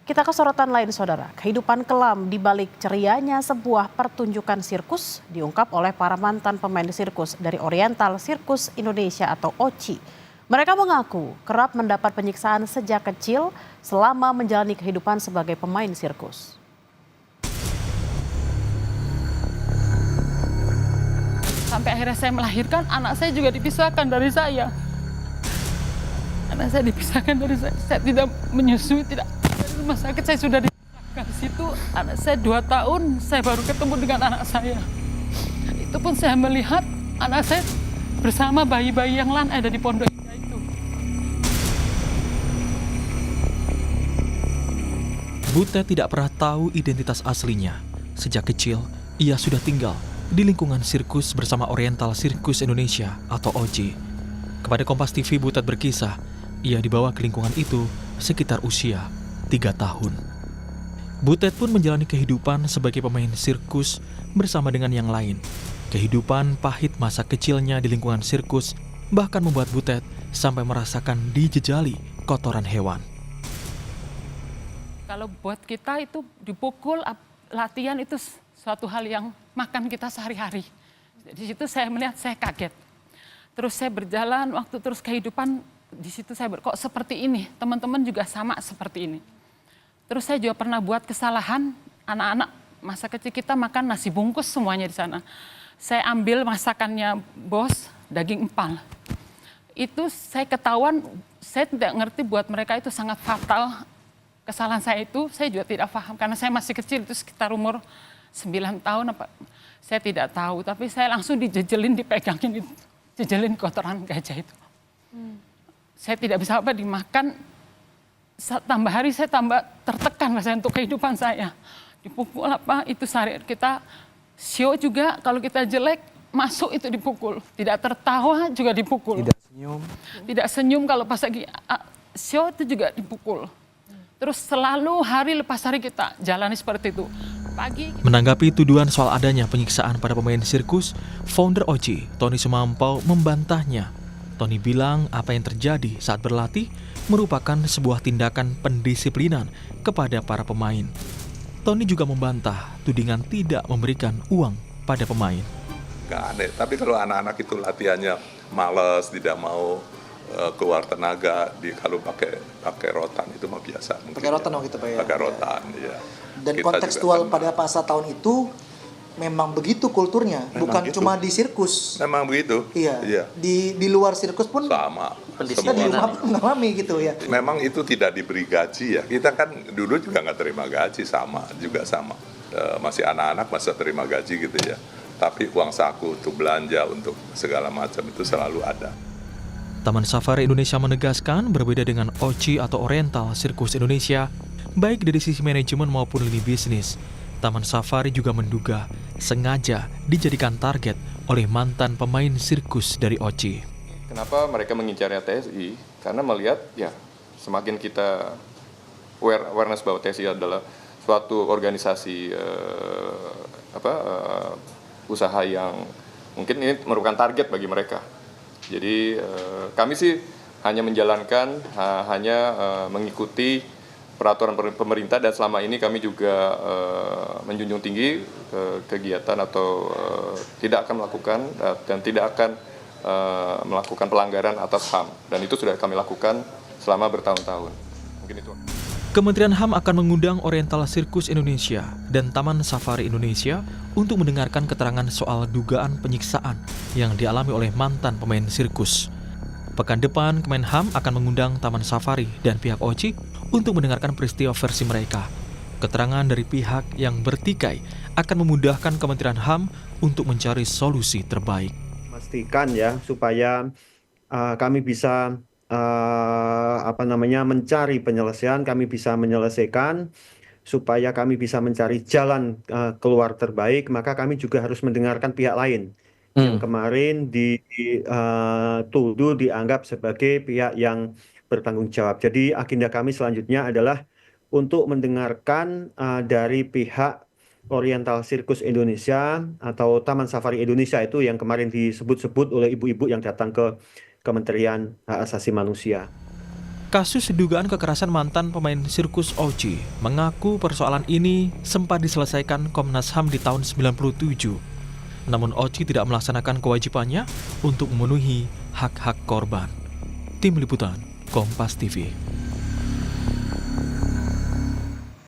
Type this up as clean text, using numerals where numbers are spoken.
Kita ke sorotan lain, saudara. Kehidupan kelam di balik cerianya sebuah pertunjukan sirkus diungkap oleh para mantan pemain sirkus dari Oriental Circus Indonesia atau OCI. Mereka mengaku kerap mendapat penyiksaan sejak kecil selama menjalani kehidupan sebagai pemain sirkus. Sampai akhirnya saya melahirkan, anak saya juga dipisahkan dari saya. Anak saya dipisahkan dari saya tidak menyusui, tidak dari rumah sakit, saya sudah dipisahkan. Di situ anak saya 2 tahun, saya baru ketemu dengan anak saya. Itu pun saya melihat anak saya bersama bayi-bayi yang lain ada di Pondok Indah itu. Butet tidak pernah tahu identitas aslinya. Sejak kecil, ia sudah tinggal di lingkungan sirkus bersama Oriental Circus Indonesia atau OCI. Kepada Kompas TV, Butet berkisah, ia dibawa ke lingkungan itu sekitar usia 3 tahun. Butet pun menjalani kehidupan sebagai pemain sirkus bersama dengan yang lain. Kehidupan pahit masa kecilnya di lingkungan sirkus bahkan membuat Butet sampai merasakan dijejali kotoran hewan. Kalau buat kita itu dipukul, latihan itu suatu hal yang makan kita sehari-hari. Di situ saya melihat, saya kaget. Terus saya berjalan, waktu terus kehidupan, di situ saya kok seperti ini, teman-teman juga sama seperti ini. Terus saya juga pernah buat kesalahan, anak-anak masa kecil kita makan nasi bungkus semuanya di sana. Saya ambil masakannya bos, daging empal. Itu saya ketahuan, saya tidak ngerti buat mereka itu sangat fatal. Kesalahan saya itu, saya juga tidak paham, karena saya masih kecil, itu sekitar umur 9 tahun apa, saya tidak tahu. Tapi saya langsung dijejelin, dipegangin, jejelin kotoran gajah itu. Saya tidak bisa apa dimakan, tambah hari saya tambah tertekan rasanya untuk kehidupan saya. Dipukul apa, itu sehari kita, show juga kalau kita jelek, masuk itu dipukul. Tidak tertawa juga dipukul. Tidak senyum. Tidak senyum kalau pas lagi show itu juga dipukul. Terus selalu hari lepas hari kita jalani seperti itu. Menanggapi tuduhan soal adanya penyiksaan pada pemain sirkus, founder OCI, Tony Sumampau, membantahnya. Tony bilang apa yang terjadi saat berlatih merupakan sebuah tindakan pendisiplinan kepada para pemain. Tony juga membantah tudingan tidak memberikan uang pada pemain. Nggak aneh, tapi kalau anak-anak itu latihannya malas, tidak mau keluar tenaga, kalau pakai rotan itu mah biasa. Pakai rotan waktu itu Pak ya? Pakai rotan, ya. Dan kita kontekstual pada masa tahun itu memang begitu kulturnya, memang bukan gitu. Cuma di sirkus. Memang begitu. Iya. Iya. Di luar sirkus pun sama. kita di rumah pun mengalami gitu ya. Memang itu tidak diberi gaji ya. Kita kan dulu juga nggak terima gaji, sama. Masih anak-anak masa terima gaji gitu ya. Tapi uang saku untuk belanja, untuk segala macam itu selalu ada. Taman Safari Indonesia menegaskan berbeda dengan OCI atau Oriental Circus Indonesia, baik dari sisi manajemen maupun lini bisnis. Taman Safari juga menduga sengaja dijadikan target oleh mantan pemain sirkus dari OCI. Kenapa mereka mengincarnya TSI? Karena melihat ya semakin kita awareness bahwa TSI adalah suatu organisasi usaha yang mungkin ini merupakan target bagi mereka. Jadi kami sih hanya menjalankan, mengikuti peraturan pemerintah, dan selama ini kami juga menjunjung tinggi kegiatan atau tidak akan melakukan dan tidak akan melakukan pelanggaran atas HAM, dan itu sudah kami lakukan selama bertahun-tahun. Mungkin itu. Kementerian HAM akan mengundang Oriental Circus Indonesia dan Taman Safari Indonesia untuk mendengarkan keterangan soal dugaan penyiksaan yang dialami oleh mantan pemain sirkus. Pekan depan, Kemenham akan mengundang Taman Safari dan pihak OCI untuk mendengarkan peristiwa versi mereka. Keterangan dari pihak yang bertikai akan memudahkan Kementerian HAM untuk mencari solusi terbaik. Pastikan ya supaya kami bisa mencari penyelesaian, kami bisa menyelesaikan supaya kami bisa mencari jalan keluar terbaik, maka kami juga harus mendengarkan pihak lain yang kemarin dituduh dianggap sebagai pihak yang bertanggung jawab. Jadi agenda kami selanjutnya adalah untuk mendengarkan dari pihak Oriental Circus Indonesia atau Taman Safari Indonesia itu yang kemarin disebut-sebut oleh ibu-ibu yang datang ke Kementerian Hak Asasi Manusia. Kasus dugaan kekerasan mantan pemain sirkus Oji mengaku persoalan ini sempat diselesaikan Komnas HAM di tahun 97. Namun Oji tidak melaksanakan kewajibannya untuk memenuhi hak-hak korban. Tim Liputan, Kompas TV.